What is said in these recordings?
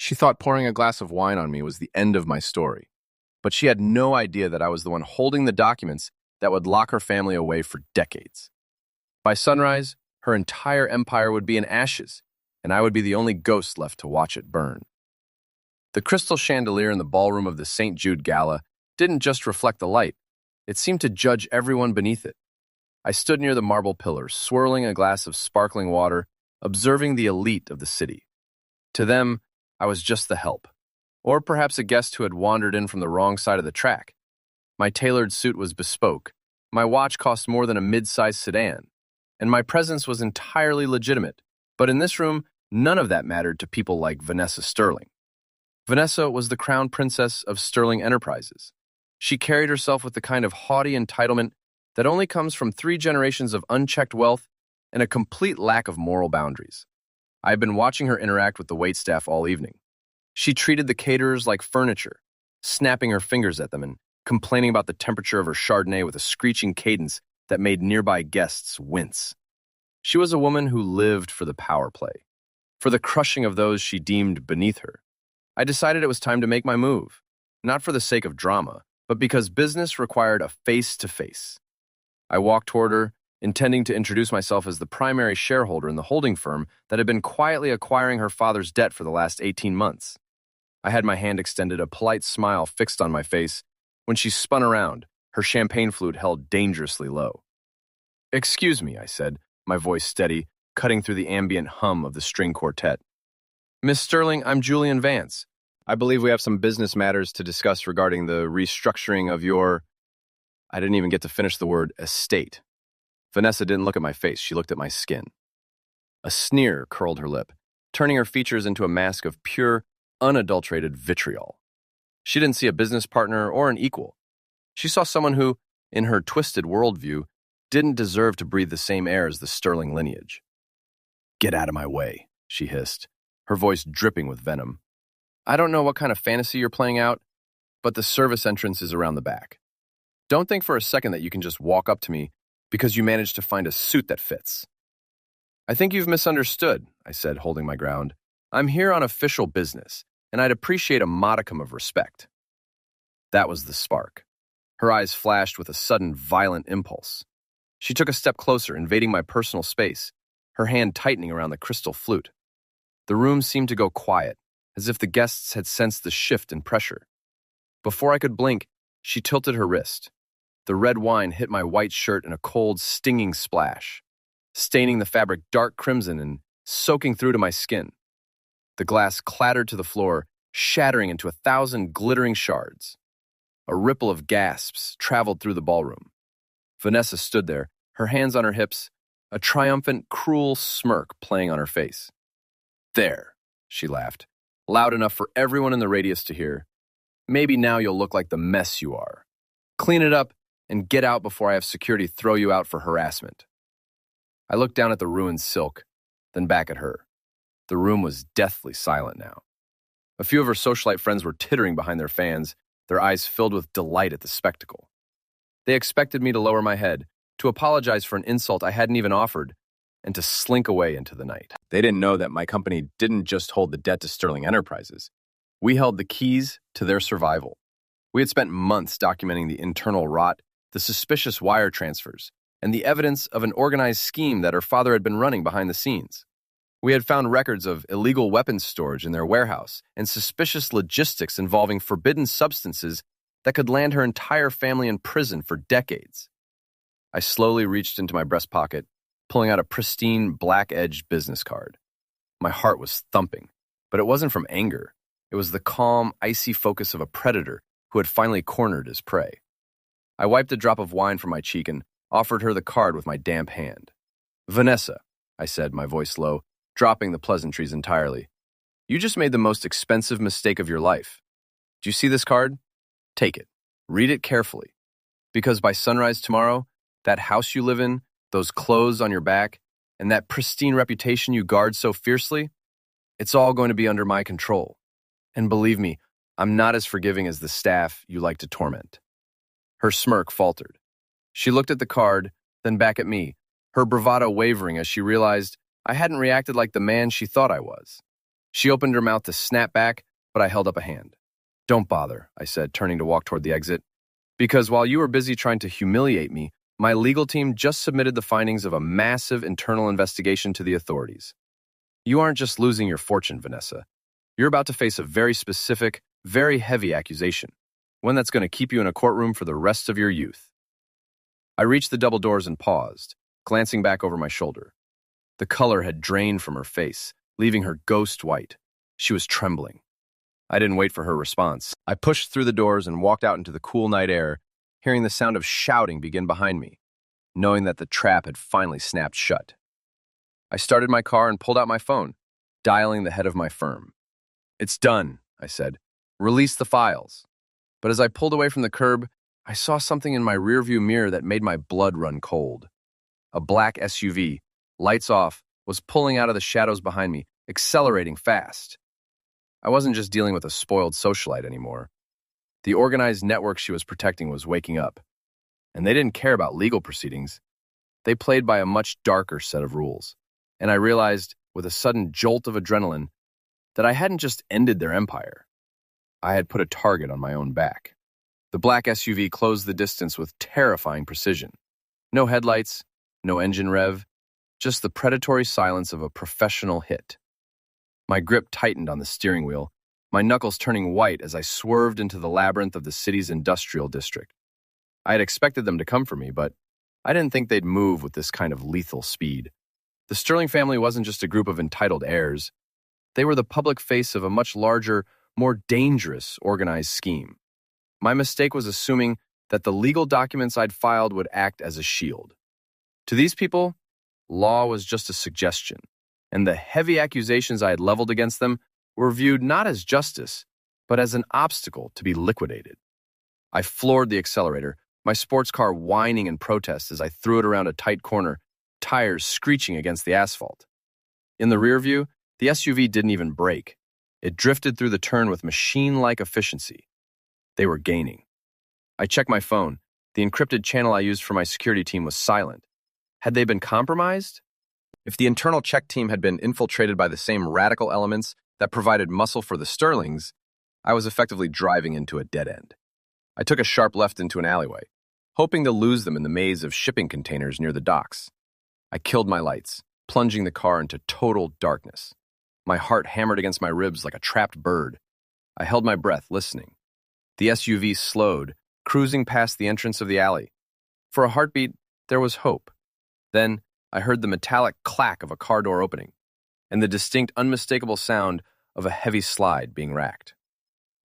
She thought pouring a glass of wine on me was the end of my story, but she had no idea that I was the one holding the documents that would lock her family away for decades. By sunrise, her entire empire would be in ashes, and I would be the only ghost left to watch it burn. The crystal chandelier in the ballroom of the St. Jude Gala didn't just reflect the light, it seemed to judge everyone beneath it. I stood near the marble pillars, swirling a glass of sparkling water, observing the elite of the city. To them, I was just the help, or perhaps a guest who had wandered in from the wrong side of the track. My tailored suit was bespoke, my watch cost more than a mid-sized sedan, and my presence was entirely legitimate. But in this room, none of that mattered to people like Vanessa Sterling. Vanessa was the crown princess of Sterling Enterprises. She carried herself with the kind of haughty entitlement that only comes from 3 generations of unchecked wealth and a complete lack of moral boundaries. I had been watching her interact with the waitstaff all evening. She treated the caterers like furniture, snapping her fingers at them and complaining about the temperature of her Chardonnay with a screeching cadence that made nearby guests wince. She was a woman who lived for the power play, for the crushing of those she deemed beneath her. I decided it was time to make my move, not for the sake of drama, but because business required a face-to-face. I walked toward her, intending to introduce myself as the primary shareholder in the holding firm that had been quietly acquiring her father's debt for the last 18 months. I had my hand extended, a polite smile fixed on my face, when she spun around, her champagne flute held dangerously low. "Excuse me," I said, my voice steady, cutting through the ambient hum of the string quartet. "Miss Sterling, I'm Julian Vance. I believe we have some business matters to discuss regarding the restructuring of your—" I didn't even get to finish the word estate. Vanessa didn't look at my face, she looked at my skin. A sneer curled her lip, turning her features into a mask of pure, unadulterated vitriol. She didn't see a business partner or an equal. She saw someone who, in her twisted worldview, didn't deserve to breathe the same air as the Sterling lineage. "Get out of my way," she hissed, her voice dripping with venom. "I don't know what kind of fantasy you're playing out, but the service entrance is around the back. Don't think for a second that you can just walk up to me because you managed to find a suit that fits." "I think you've misunderstood," I said, holding my ground. "I'm here on official business, and I'd appreciate a modicum of respect." That was the spark. Her eyes flashed with a sudden, violent impulse. She took a step closer, invading my personal space, her hand tightening around the crystal flute. The room seemed to go quiet, as if the guests had sensed the shift in pressure. Before I could blink, she tilted her wrist. The red wine hit my white shirt in a cold, stinging splash, staining the fabric dark crimson and soaking through to my skin. The glass clattered to the floor, shattering into 1,000 glittering shards. A ripple of gasps traveled through the ballroom. Vanessa stood there, her hands on her hips, a triumphant, cruel smirk playing on her face. "There," she laughed, loud enough for everyone in the radius to hear. "Maybe now you'll look like the mess you are. Clean it up and get out before I have security throw you out for harassment." I looked down at the ruined silk, then back at her. The room was deathly silent now. A few of her socialite friends were tittering behind their fans, their eyes filled with delight at the spectacle. They expected me to lower my head, to apologize for an insult I hadn't even offered, and to slink away into the night. They didn't know that my company didn't just hold the debt to Sterling Enterprises. We held the keys to their survival. We had spent months documenting the internal rot, the suspicious wire transfers, and the evidence of an organized scheme that her father had been running behind the scenes. We had found records of illegal weapons storage in their warehouse and suspicious logistics involving forbidden substances that could land her entire family in prison for decades. I slowly reached into my breast pocket, pulling out a pristine, black-edged business card. My heart was thumping, but it wasn't from anger. It was the calm, icy focus of a predator who had finally cornered his prey. I wiped a drop of wine from my cheek and offered her the card with my damp hand. "Vanessa," I said, my voice low, dropping the pleasantries entirely. "You just made the most expensive mistake of your life. Do you see this card? Take it. Read it carefully. Because by sunrise tomorrow, that house you live in, those clothes on your back, and that pristine reputation you guard so fiercely, it's all going to be under my control. And believe me, I'm not as forgiving as the staff you like to torment." Her smirk faltered. She looked at the card, then back at me, her bravado wavering as she realized I hadn't reacted like the man she thought I was. She opened her mouth to snap back, but I held up a hand. "Don't bother," I said, turning to walk toward the exit. "Because while you were busy trying to humiliate me, my legal team just submitted the findings of a massive internal investigation to the authorities. You aren't just losing your fortune, Vanessa. You're about to face a very specific, very heavy accusation, one that's going to keep you in a courtroom for the rest of your youth." I reached the double doors and paused, glancing back over my shoulder. The color had drained from her face, leaving her ghost white. She was trembling. I didn't wait for her response. I pushed through the doors and walked out into the cool night air, hearing the sound of shouting begin behind me, knowing that the trap had finally snapped shut. I started my car and pulled out my phone, dialing the head of my firm. "It's done," I said. "Release the files." But as I pulled away from the curb, I saw something in my rearview mirror that made my blood run cold. A black SUV, lights off, was pulling out of the shadows behind me, accelerating fast. I wasn't just dealing with a spoiled socialite anymore. The organized network she was protecting was waking up. And they didn't care about legal proceedings. They played by a much darker set of rules. And I realized, with a sudden jolt of adrenaline, that I hadn't just ended their empire. I had put a target on my own back. The black SUV closed the distance with terrifying precision. No headlights, no engine rev, just the predatory silence of a professional hit. My grip tightened on the steering wheel, my knuckles turning white as I swerved into the labyrinth of the city's industrial district. I had expected them to come for me, but I didn't think they'd move with this kind of lethal speed. The Sterling family wasn't just a group of entitled heirs. They were the public face of a much larger, more dangerous organized scheme. My mistake was assuming that the legal documents I'd filed would act as a shield. To these people, law was just a suggestion, and the heavy accusations I had leveled against them were viewed not as justice, but as an obstacle to be liquidated. I floored the accelerator, my sports car whining in protest as I threw it around a tight corner, tires screeching against the asphalt. In the rear view, the SUV didn't even brake. It drifted through the turn with machine-like efficiency. They were gaining. I checked my phone. The encrypted channel I used for my security team was silent. Had they been compromised? If the internal check team had been infiltrated by the same radical elements that provided muscle for the Sterlings, I was effectively driving into a dead end. I took a sharp left into an alleyway, hoping to lose them in the maze of shipping containers near the docks. I killed my lights, plunging the car into total darkness. My heart hammered against my ribs like a trapped bird. I held my breath, listening. The SUV slowed, cruising past the entrance of the alley. For a heartbeat, there was hope. Then, I heard the metallic clack of a car door opening, and the distinct, unmistakable sound of a heavy slide being racked.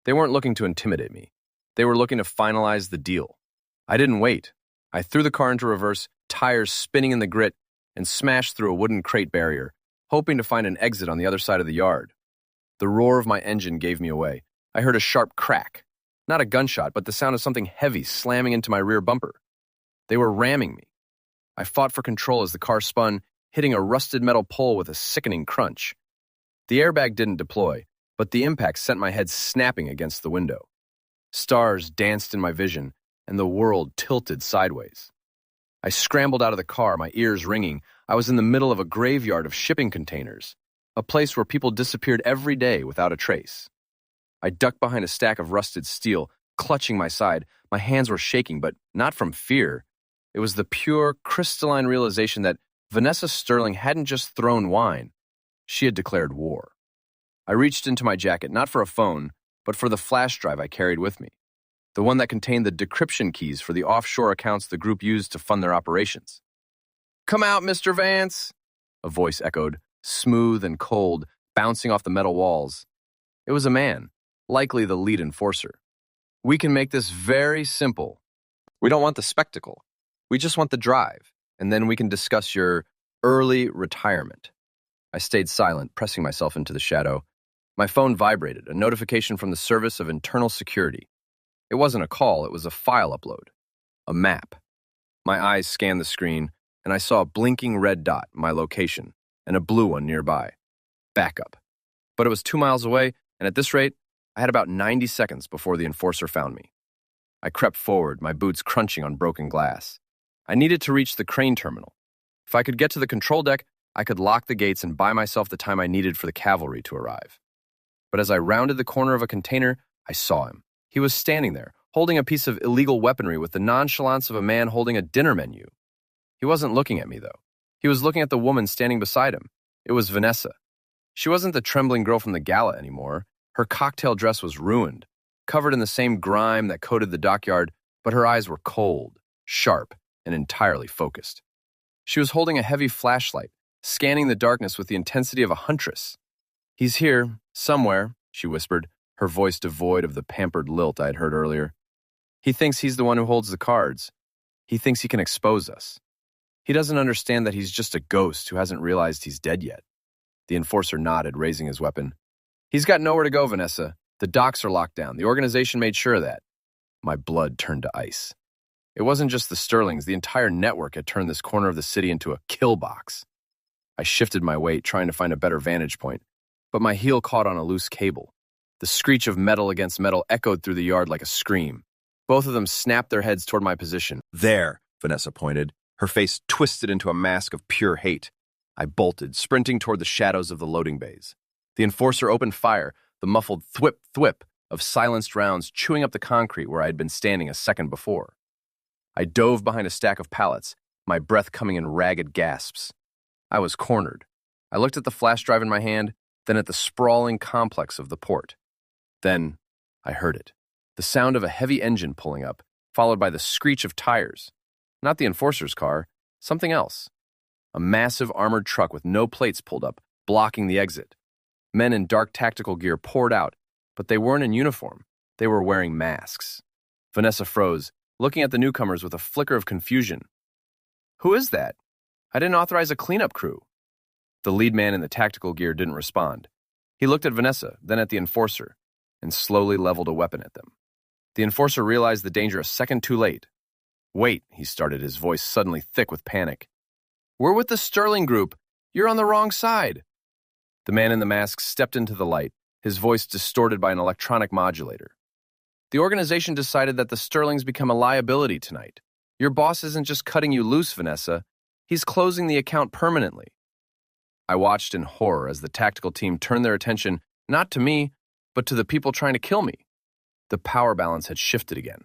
They weren't looking to intimidate me. They were looking to finalize the deal. I didn't wait. I threw the car into reverse, tires spinning in the grit, and smashed through a wooden crate barrier, hoping to find an exit on the other side of the yard. The roar of my engine gave me away. I heard a sharp crack. Not a gunshot, but the sound of something heavy slamming into my rear bumper. They were ramming me. I fought for control as the car spun, hitting a rusted metal pole with a sickening crunch. The airbag didn't deploy, but the impact sent my head snapping against the window. Stars danced in my vision, and the world tilted sideways. I scrambled out of the car, my ears ringing. I was in the middle of a graveyard of shipping containers, a place where people disappeared every day without a trace. I ducked behind a stack of rusted steel, clutching my side. My hands were shaking, but not from fear. It was the pure, crystalline realization that Vanessa Sterling hadn't just thrown wine. She had declared war. I reached into my jacket, not for a phone, but for the flash drive I carried with me, the one that contained the decryption keys for the offshore accounts the group used to fund their operations. "Come out, Mr. Vance," a voice echoed, smooth and cold, bouncing off the metal walls. It was a man, likely the lead enforcer. "We can make this very simple. We don't want the spectacle. We just want the drive, and then we can discuss your early retirement." I stayed silent, pressing myself into the shadow. My phone vibrated, a notification from the Service of Internal Security. It wasn't a call, it was a file upload. A map. My eyes scanned the screen, and I saw a blinking red dot, my location, and a blue one nearby. Backup. But it was 2 miles away, and at this rate, I had about 90 seconds before the enforcer found me. I crept forward, my boots crunching on broken glass. I needed to reach the crane terminal. If I could get to the control deck, I could lock the gates and buy myself the time I needed for the cavalry to arrive. But as I rounded the corner of a container, I saw him. He was standing there, holding a piece of illegal weaponry with the nonchalance of a man holding a dinner menu. He wasn't looking at me, though. He was looking at the woman standing beside him. It was Vanessa. She wasn't the trembling girl from the gala anymore. Her cocktail dress was ruined, covered in the same grime that coated the dockyard, but her eyes were cold, sharp, and entirely focused. She was holding a heavy flashlight, scanning the darkness with the intensity of a huntress. "He's here, somewhere," she whispered, her voice devoid of the pampered lilt I had heard earlier. "He thinks he's the one who holds the cards. He thinks he can expose us. He doesn't understand that he's just a ghost who hasn't realized he's dead yet." The enforcer nodded, raising his weapon. "He's got nowhere to go, Vanessa. The docks are locked down. The organization made sure of that." My blood turned to ice. It wasn't just the Sterlings. The entire network had turned this corner of the city into a kill box. I shifted my weight, trying to find a better vantage point, but my heel caught on a loose cable. The screech of metal against metal echoed through the yard like a scream. Both of them snapped their heads toward my position. "There," Vanessa pointed, her face twisted into a mask of pure hate. I bolted, sprinting toward the shadows of the loading bays. The enforcer opened fire, the muffled thwip-thwip of silenced rounds chewing up the concrete where I had been standing a second before. I dove behind a stack of pallets, my breath coming in ragged gasps. I was cornered. I looked at the flash drive in my hand, then at the sprawling complex of the port. Then I heard it. The sound of a heavy engine pulling up, followed by the screech of tires. Not the enforcer's car, something else. A massive armored truck with no plates pulled up, blocking the exit. Men in dark tactical gear poured out, but they weren't in uniform. They were wearing masks. Vanessa froze, looking at the newcomers with a flicker of confusion. "Who is that? I didn't authorize a cleanup crew." The lead man in the tactical gear didn't respond. He looked at Vanessa, then at the enforcer, and slowly leveled a weapon at them. The enforcer realized the danger a second too late. "Wait," he started, his voice suddenly thick with panic. "We're with the Sterling Group. You're on the wrong side." The man in the mask stepped into the light, his voice distorted by an electronic modulator. "The organization decided that the Sterlings become a liability tonight. Your boss isn't just cutting you loose, Vanessa. He's closing the account permanently." I watched in horror as the tactical team turned their attention not to me, but to the people trying to kill me. The power balance had shifted again,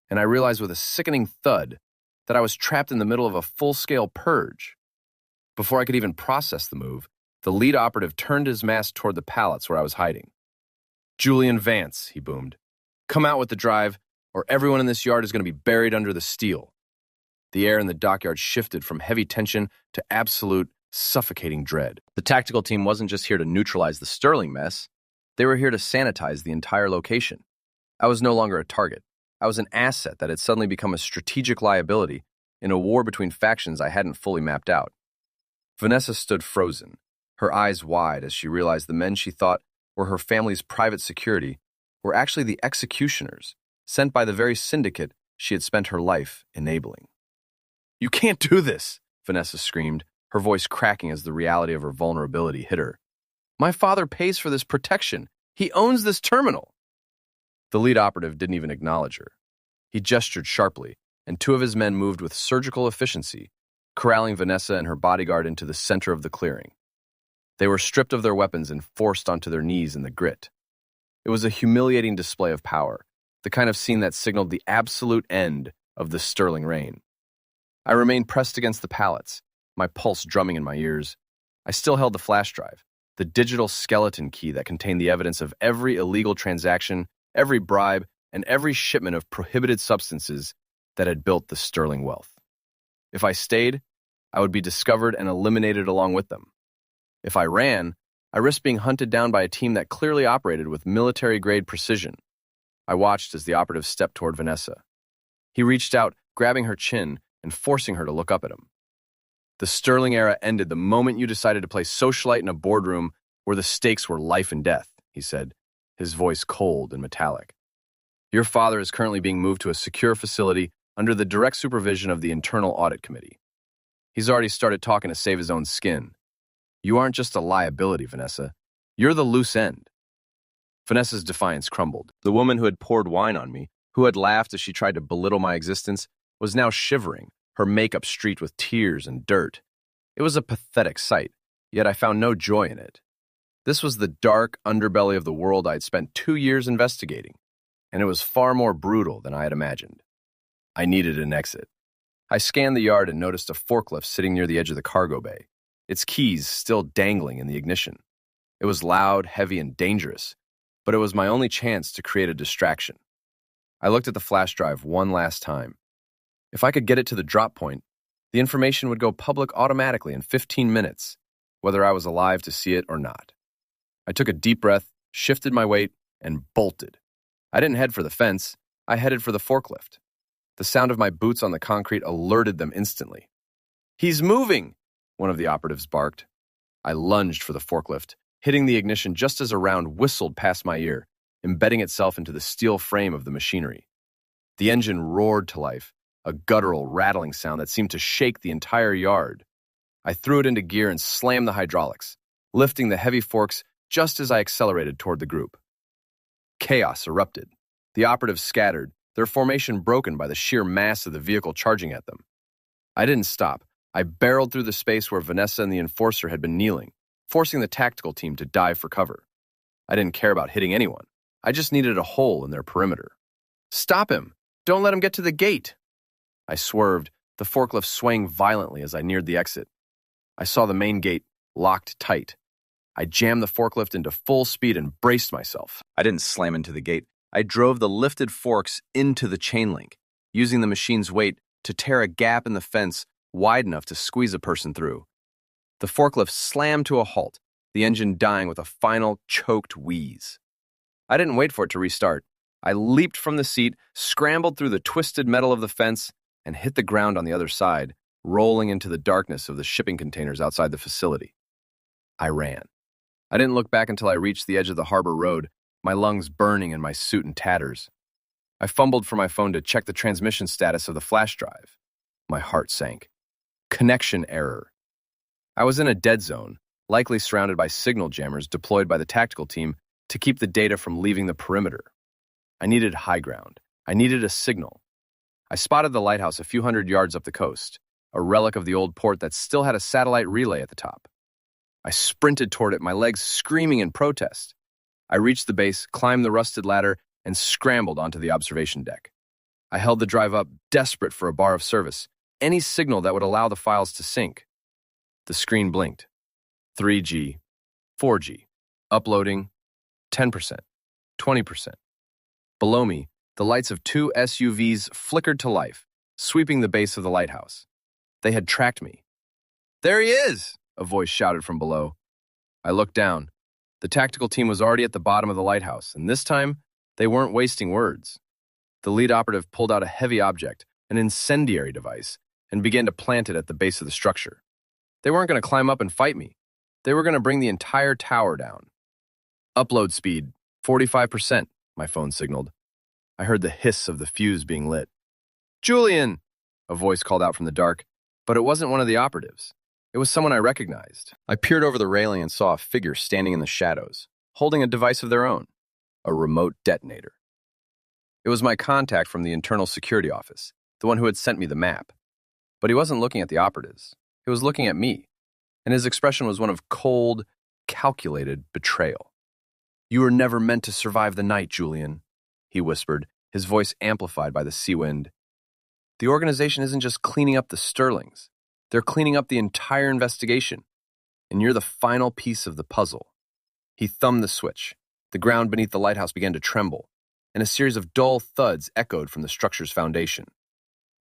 and I realized with a sickening thud that I was trapped in the middle of a full-scale purge. Before I could even process the move, the lead operative turned his mask toward the pallets where I was hiding. "Julian Vance," he boomed. "Come out with the drive, or everyone in this yard is going to be buried under the steel." The air in the dockyard shifted from heavy tension to absolute, suffocating dread. The tactical team wasn't just here to neutralize the Sterling mess. They were here to sanitize the entire location. I was no longer a target. I was an asset that had suddenly become a strategic liability in a war between factions I hadn't fully mapped out. Vanessa stood frozen, her eyes wide as she realized the men she thought were her family's private security were actually the executioners sent by the very syndicate she had spent her life enabling. "You can't do this," Vanessa screamed, her voice cracking as the reality of her vulnerability hit her. "My father pays for this protection. He owns this terminal." The lead operative didn't even acknowledge her. He gestured sharply, and two of his men moved with surgical efficiency, corralling Vanessa and her bodyguard into the center of the clearing. They were stripped of their weapons and forced onto their knees in the grit. It was a humiliating display of power, the kind of scene that signaled the absolute end of the Sterling reign. I remained pressed against the pallets, my pulse drumming in my ears. I still held the flash drive, the digital skeleton key that contained the evidence of every illegal transaction, every bribe, and every shipment of prohibited substances that had built the Sterling wealth. If I stayed, I would be discovered and eliminated along with them. If I ran, I risked being hunted down by a team that clearly operated with military-grade precision. I watched as the operative stepped toward Vanessa. He reached out, grabbing her chin and forcing her to look up at him. "The Sterling era ended the moment you decided to play Socialite in a boardroom where the stakes were life and death," he said, his voice cold and metallic. "Your father is currently being moved to a secure facility under the direct supervision of the Internal Audit Committee. He's already started talking to save his own skin. You aren't just a liability, Vanessa. You're the loose end." Vanessa's defiance crumbled. The woman who had poured wine on me, who had laughed as she tried to belittle my existence, was now shivering, her makeup streaked with tears and dirt. It was a pathetic sight, yet I found no joy in it. This was the dark underbelly of the world I'd spent 2 years investigating, and it was far more brutal than I had imagined. I needed an exit. I scanned the yard and noticed a forklift sitting near the edge of the cargo bay, its keys still dangling in the ignition. It was loud, heavy, and dangerous, but it was my only chance to create a distraction. I looked at the flash drive one last time. If I could get it to the drop point, the information would go public automatically in 15 minutes, whether I was alive to see it or not. I took a deep breath, shifted my weight, and bolted. I didn't head for the fence. I headed for the forklift. The sound of my boots on the concrete alerted them instantly. "He's moving!" one of the operatives barked. I lunged for the forklift, hitting the ignition just as a round whistled past my ear, embedding itself into the steel frame of the machinery. The engine roared to life, a guttural, rattling sound that seemed to shake the entire yard. I threw it into gear and slammed the hydraulics, lifting the heavy forks just as I accelerated toward the group. Chaos erupted. The operatives scattered, their formation broken by the sheer mass of the vehicle charging at them. I didn't stop. I barreled through the space where Vanessa and the enforcer had been kneeling, forcing the tactical team to dive for cover. I didn't care about hitting anyone. I just needed a hole in their perimeter. "Stop him! Don't let him get to the gate!" I swerved, the forklift swaying violently as I neared the exit. I saw the main gate locked tight. I jammed the forklift into full speed and braced myself. I didn't slam into the gate. I drove the lifted forks into the chain link, using the machine's weight to tear a gap in the fence wide enough to squeeze a person through. The forklift slammed to a halt, the engine dying with a final, choked wheeze. I didn't wait for it to restart. I leaped from the seat, scrambled through the twisted metal of the fence, and hit the ground on the other side, rolling into the darkness of the shipping containers outside the facility. I ran. I didn't look back until I reached the edge of the harbor road, my lungs burning and my suit in tatters. I fumbled for my phone to check the transmission status of the flash drive. My heart sank. Connection error. I was in a dead zone, likely surrounded by signal jammers deployed by the tactical team to keep the data from leaving the perimeter. I needed high ground. I needed a signal. I spotted the lighthouse a few hundred yards up the coast, a relic of the old port that still had a satellite relay at the top. I sprinted toward it, my legs screaming in protest. I reached the base, climbed the rusted ladder, and scrambled onto the observation deck. I held the drive up, desperate for a bar of service, any signal that would allow the files to sync. The screen blinked. 3G, 4G, uploading, 10%, 20%. Below me, the lights of two SUVs flickered to life, sweeping the base of the lighthouse. They had tracked me. "There he is!" a voice shouted from below. I looked down. The tactical team was already at the bottom of the lighthouse, and this time, they weren't wasting words. The lead operative pulled out a heavy object, an incendiary device, and began to plant it at the base of the structure. They weren't going to climb up and fight me. They were going to bring the entire tower down. "Upload speed, 45%, my phone signaled. I heard the hiss of the fuse being lit. "Julian!" a voice called out from the dark, but it wasn't one of the operatives. It was someone I recognized. I peered over the railing and saw a figure standing in the shadows, holding a device of their own, a remote detonator. It was my contact from the internal security office, the one who had sent me the map. But he wasn't looking at the operatives. He was looking at me, and his expression was one of cold, calculated betrayal. "You were never meant to survive the night, Julian," he whispered, his voice amplified by the sea wind. "The organization isn't just cleaning up the Sterlings. They're cleaning up the entire investigation, and you're the final piece of the puzzle." He thumbed the switch. The ground beneath the lighthouse began to tremble, and a series of dull thuds echoed from the structure's foundation.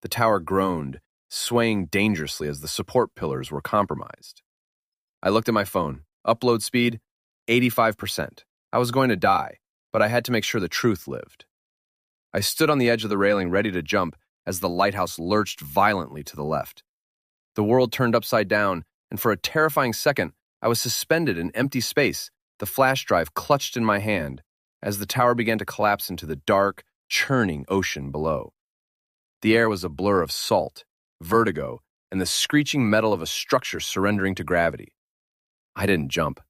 The tower groaned, swaying dangerously as the support pillars were compromised. I looked at my phone. Upload speed, 85%. I was going to die, but I had to make sure the truth lived. I stood on the edge of the railing ready to jump as the lighthouse lurched violently to the left. The world turned upside down, and for a terrifying second, I was suspended in empty space, the flash drive clutched in my hand, as the tower began to collapse into the dark, churning ocean below. The air was a blur of salt, vertigo, and the screeching metal of a structure surrendering to gravity. I didn't jump.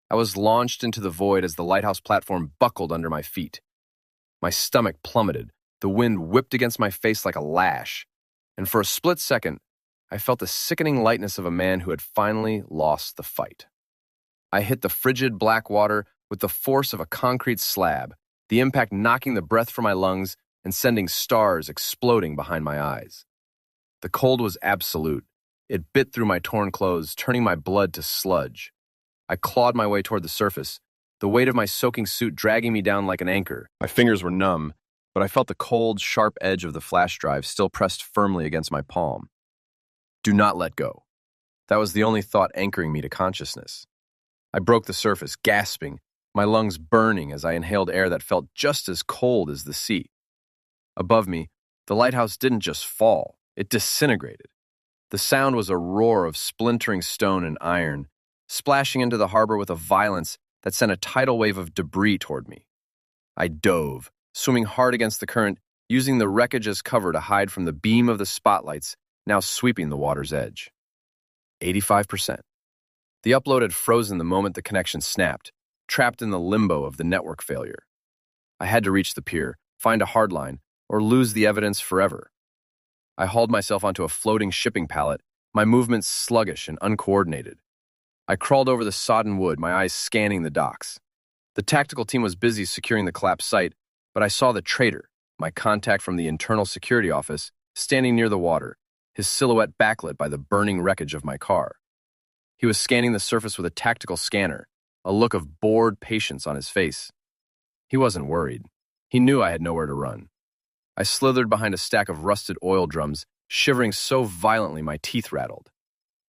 I was launched into the void as the lighthouse platform buckled under my feet. My stomach plummeted, the wind whipped against my face like a lash, and for a split second, I felt the sickening lightness of a man who had finally lost the fight. I hit the frigid black water with the force of a concrete slab, the impact knocking the breath from my lungs and sending stars exploding behind my eyes. The cold was absolute. It bit through my torn clothes, turning my blood to sludge. I clawed my way toward the surface, the weight of my soaking suit dragging me down like an anchor. My fingers were numb, but I felt the cold, sharp edge of the flash drive still pressed firmly against my palm. Do not let go. That was the only thought anchoring me to consciousness. I broke the surface, gasping, my lungs burning as I inhaled air that felt just as cold as the sea. Above me, the lighthouse didn't just fall, it disintegrated. The sound was a roar of splintering stone and iron, splashing into the harbor with a violence that sent a tidal wave of debris toward me. I dove, swimming hard against the current, using the wreckage as cover to hide from the beam of the spotlights now sweeping the water's edge. 85%. The upload had frozen the moment the connection snapped, trapped in the limbo of the network failure. I had to reach the pier, find a hardline, or lose the evidence forever. I hauled myself onto a floating shipping pallet, my movements sluggish and uncoordinated. I crawled over the sodden wood, my eyes scanning the docks. The tactical team was busy securing the collapsed site, but I saw the traitor, my contact from the internal security office, standing near the water, his silhouette backlit by the burning wreckage of my car. He was scanning the surface with a tactical scanner, a look of bored patience on his face. He wasn't worried. He knew I had nowhere to run. I slithered behind a stack of rusted oil drums, shivering so violently my teeth rattled.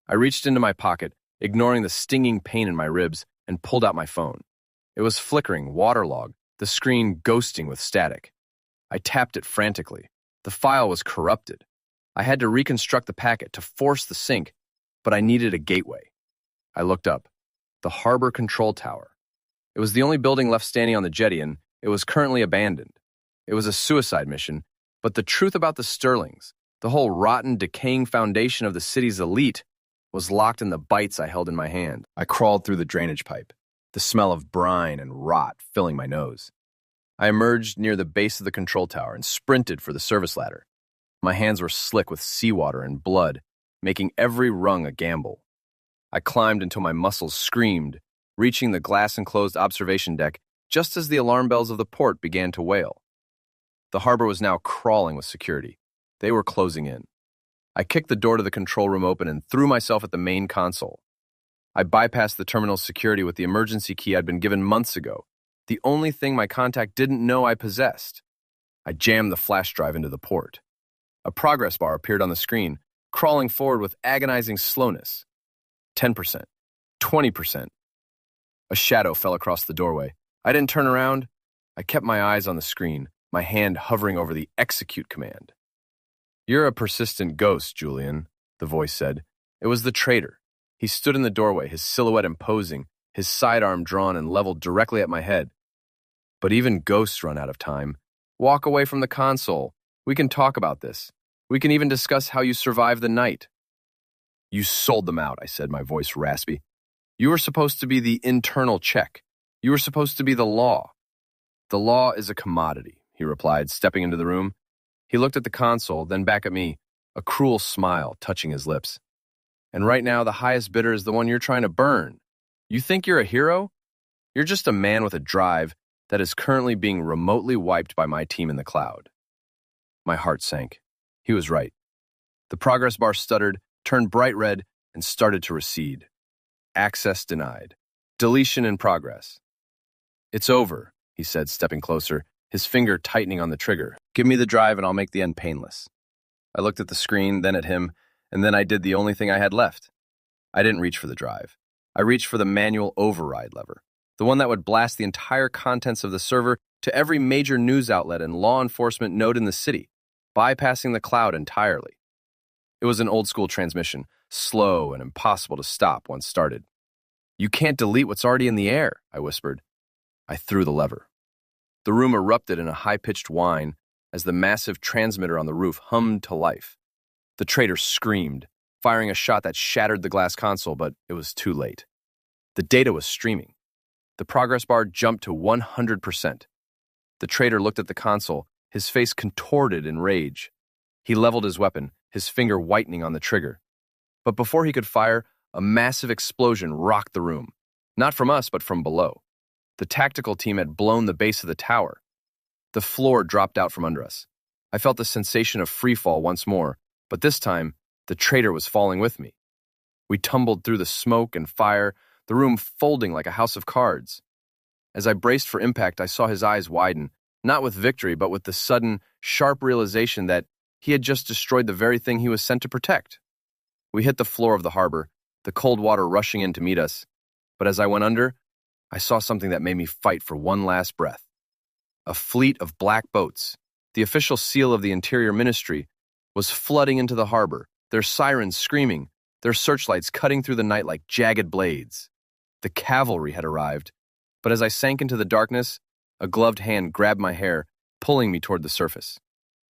I reached into my pocket, ignoring the stinging pain in my ribs, and pulled out my phone. It was flickering, waterlogged, the screen ghosting with static. I tapped it frantically. The file was corrupted. I had to reconstruct the packet to force the sync, but I needed a gateway. I looked up. The harbor control tower. It was the only building left standing on the jetty, and it was currently abandoned. It was a suicide mission, but the truth about the Sterlings, the whole rotten, decaying foundation of the city's elite, was locked in the bites I held in my hand. I crawled through the drainage pipe, the smell of brine and rot filling my nose. I emerged near the base of the control tower and sprinted for the service ladder. My hands were slick with seawater and blood, making every rung a gamble. I climbed until my muscles screamed, reaching the glass-enclosed observation deck just as the alarm bells of the port began to wail. The harbor was now crawling with security. They were closing in. I kicked the door to the control room open and threw myself at the main console. I bypassed the terminal's security with the emergency key I'd been given months ago, the only thing my contact didn't know I possessed. I jammed the flash drive into the port. A progress bar appeared on the screen, crawling forward with agonizing slowness. 10%. 20%. A shadow fell across the doorway. I didn't turn around. I kept my eyes on the screen, my hand hovering over the execute command. "You're a persistent ghost, Julian," the voice said. It was the traitor. He stood in the doorway, his silhouette imposing, his sidearm drawn and leveled directly at my head. "But even ghosts run out of time. Walk away from the console. We can talk about this. We can even discuss how you survived the night." "You sold them out," I said, my voice raspy. "You were supposed to be the internal check. You were supposed to be the law." "The law is a commodity," he replied, stepping into the room. He looked at the console, then back at me, a cruel smile touching his lips. "And right now, the highest bidder is the one you're trying to burn. You think you're a hero? You're just a man with a drive that is currently being remotely wiped by my team in the cloud." My heart sank. He was right. The progress bar stuttered, turned bright red, and started to recede. Access denied. Deletion in progress. "It's over," he said, stepping closer, his finger tightening on the trigger. "Give me the drive and I'll make the end painless." I looked at the screen, then at him, and then I did the only thing I had left. I didn't reach for the drive. I reached for the manual override lever, the one that would blast the entire contents of the server to every major news outlet and law enforcement node in the city, bypassing the cloud entirely. It was an old-school transmission, slow and impossible to stop once started. "You can't delete what's already in the air," I whispered. I threw the lever. The room erupted in a high-pitched whine as the massive transmitter on the roof hummed to life. The traitor screamed, firing a shot that shattered the glass console, but it was too late. The data was streaming. The progress bar jumped to 100%. The traitor looked at the console, his face contorted in rage. He leveled his weapon, his finger whitening on the trigger. But before he could fire, a massive explosion rocked the room. Not from us, but from below. The tactical team had blown the base of the tower. The floor dropped out from under us. I felt the sensation of freefall once more, but this time, the traitor was falling with me. We tumbled through the smoke and fire, the room folding like a house of cards. As I braced for impact, I saw his eyes widen, not with victory, but with the sudden, sharp realization that he had just destroyed the very thing he was sent to protect. We hit the floor of the harbor, the cold water rushing in to meet us. But as I went under, I saw something that made me fight for one last breath. A fleet of black boats, the official seal of the Interior Ministry, was flooding into the harbor, their sirens screaming, their searchlights cutting through the night like jagged blades. The cavalry had arrived, but as I sank into the darkness, a gloved hand grabbed my hair, pulling me toward the surface.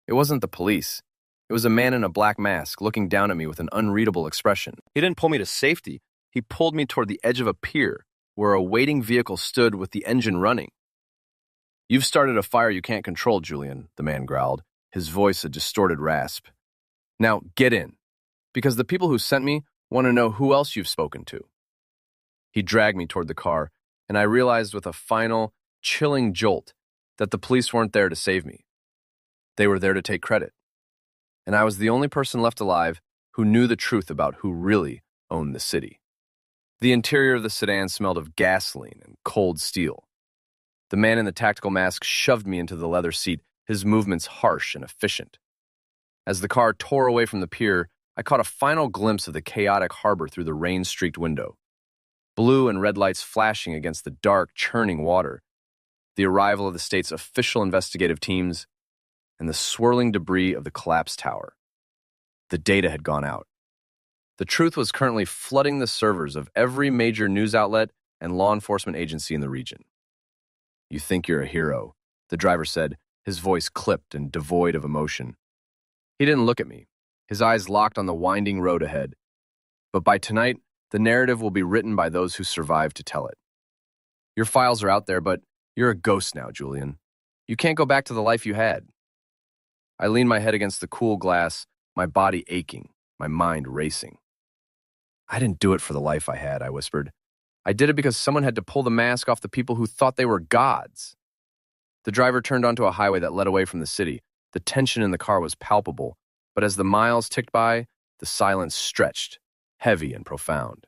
It wasn't the police. It was a man in a black mask looking down at me with an unreadable expression. He didn't pull me to safety. He pulled me toward the edge of a pier, where a waiting vehicle stood with the engine running. "You've started a fire you can't control, Julian," the man growled, his voice a distorted rasp. "Now, get in, because the people who sent me want to know who else you've spoken to." He dragged me toward the car, and I realized with a final, chilling jolt that the police weren't there to save me. They were there to take credit. And I was the only person left alive who knew the truth about who really owned the city. The interior of the sedan smelled of gasoline and cold steel. The man in the tactical mask shoved me into the leather seat, his movements harsh and efficient. As the car tore away from the pier, I caught a final glimpse of the chaotic harbor through the rain-streaked window. Blue and red lights flashing against the dark, churning water, the arrival of the state's official investigative teams, and the swirling debris of the collapsed tower. The data had gone out. The truth was currently flooding the servers of every major news outlet and law enforcement agency in the region. "You think you're a hero," the driver said, his voice clipped and devoid of emotion. He didn't look at me, his eyes locked on the winding road ahead. But by tonight, the narrative will be written by those who survive to tell it. Your files are out there, but you're a ghost now, Julian. You can't go back to the life you had. I leaned my head against the cool glass, my body aching, my mind racing. "I didn't do it for the life I had," I whispered. "I did it because someone had to pull the mask off the people who thought they were gods." The driver turned onto a highway that led away from the city. The tension in the car was palpable, but as the miles ticked by, the silence stretched, heavy and profound.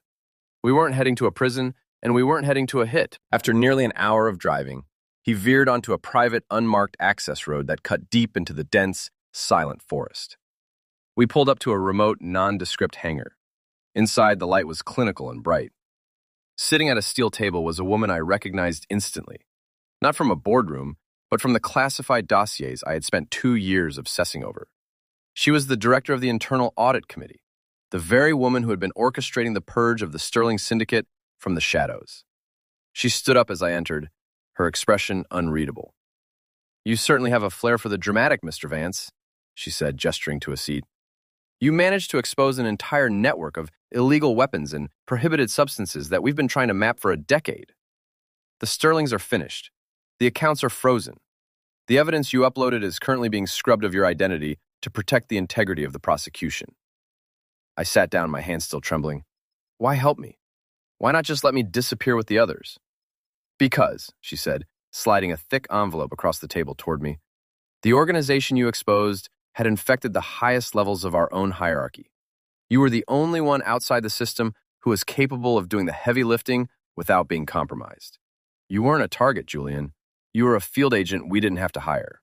We weren't heading to a prison, and we weren't heading to a hit. After nearly an hour of driving, he veered onto a private, unmarked access road that cut deep into the dense, silent forest. We pulled up to a remote, nondescript hangar. Inside, the light was clinical and bright. Sitting at a steel table was a woman I recognized instantly. Not from a boardroom, but from the classified dossiers I had spent 2 years obsessing over. She was the director of the Internal Audit Committee, the very woman who had been orchestrating the purge of the Sterling Syndicate from the shadows. She stood up as I entered, her expression unreadable. "You certainly have a flair for the dramatic, Mr. Vance," she said, gesturing to a seat. "You managed to expose an entire network of illegal weapons and prohibited substances that we've been trying to map for a decade. The Sterlings are finished. The accounts are frozen. The evidence you uploaded is currently being scrubbed of your identity to protect the integrity of the prosecution." I sat down, my hands still trembling. "Why help me? Why not just let me disappear with the others?" "Because," she said, sliding a thick envelope across the table toward me, "the organization you exposed had infected the highest levels of our own hierarchy. You were the only one outside the system who was capable of doing the heavy lifting without being compromised. You weren't a target, Julian. You were a field agent we didn't have to hire."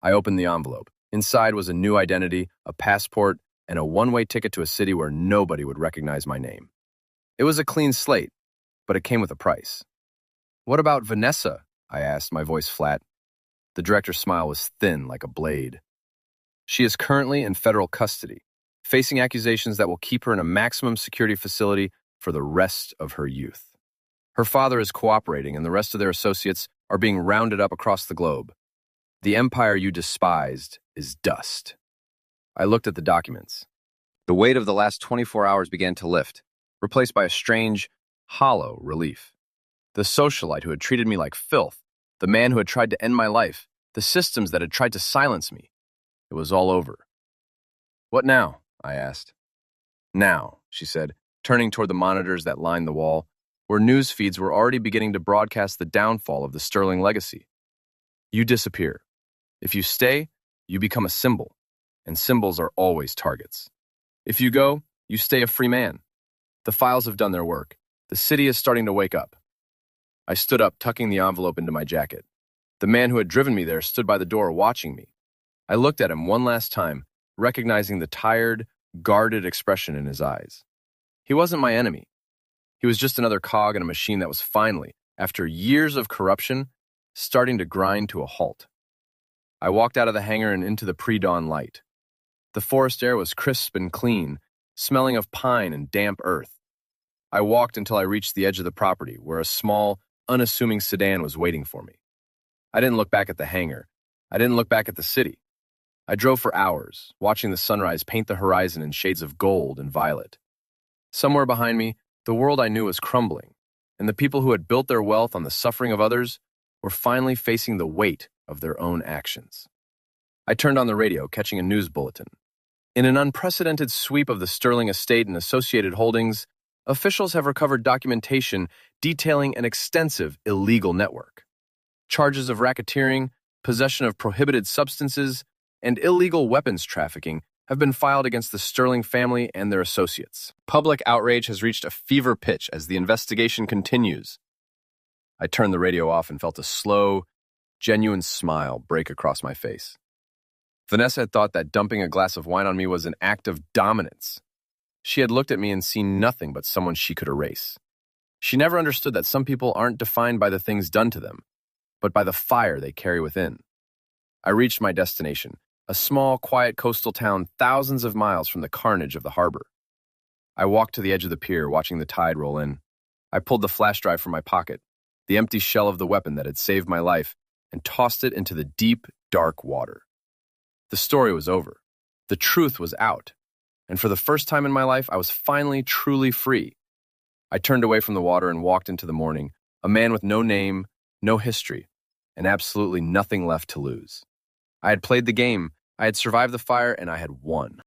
I opened the envelope. Inside was a new identity, a passport, and a one-way ticket to a city where nobody would recognize my name. It was a clean slate, but it came with a price. "What about Vanessa?" I asked, my voice flat. The director's smile was thin like a blade. "She is currently in federal custody, facing accusations that will keep her in a maximum security facility for the rest of her youth. Her father is cooperating, and the rest of their associates are being rounded up across the globe. The empire you despised is dust." I looked at the documents. The weight of the last 24 hours began to lift, replaced by a strange, hollow relief. The socialite who had treated me like filth, the man who had tried to end my life, the systems that had tried to silence me. It was all over. "What now?" I asked. "Now," she said, turning toward the monitors that lined the wall, where news feeds were already beginning to broadcast the downfall of the Sterling legacy. You disappear. If you stay, you become a symbol, and symbols are always targets. If you go, you stay a free man. The files have done their work. The city is starting to wake up. I stood up, tucking the envelope into my jacket. The man who had driven me there stood by the door, watching me. I looked at him one last time, recognizing the tired, guarded expression in his eyes. He wasn't my enemy. He was just another cog in a machine that was finally, after years of corruption, starting to grind to a halt. I walked out of the hangar and into the pre-dawn light. The forest air was crisp and clean, smelling of pine and damp earth. I walked until I reached the edge of the property, where a small, unassuming sedan was waiting for me. I didn't look back at the hangar. I didn't look back at the city. I drove for hours, watching the sunrise paint the horizon in shades of gold and violet. Somewhere behind me, the world I knew was crumbling, and the people who had built their wealth on the suffering of others were finally facing the weight of their own actions. I turned on the radio, catching a news bulletin. In an unprecedented sweep of the Sterling estate and associated holdings, officials have recovered documentation detailing an extensive illegal network. Charges of racketeering, possession of prohibited substances, and illegal weapons trafficking have been filed against the Sterling family and their associates. Public outrage has reached a fever pitch as the investigation continues. I turned the radio off and felt a slow, genuine smile break across my face. Vanessa had thought that dumping a glass of wine on me was an act of dominance. She had looked at me and seen nothing but someone she could erase. She never understood that some people aren't defined by the things done to them, but by the fire they carry within. I reached my destination, a small, quiet coastal town thousands of miles from the carnage of the harbor. I walked to the edge of the pier, watching the tide roll in. I pulled the flash drive from my pocket, the empty shell of the weapon that had saved my life, and tossed it into the deep, dark water. The story was over. The truth was out. And for the first time in my life, I was finally truly free. I turned away from the water and walked into the morning, a man with no name, no history, and absolutely nothing left to lose. I had played the game, I had survived the fire, and I had won.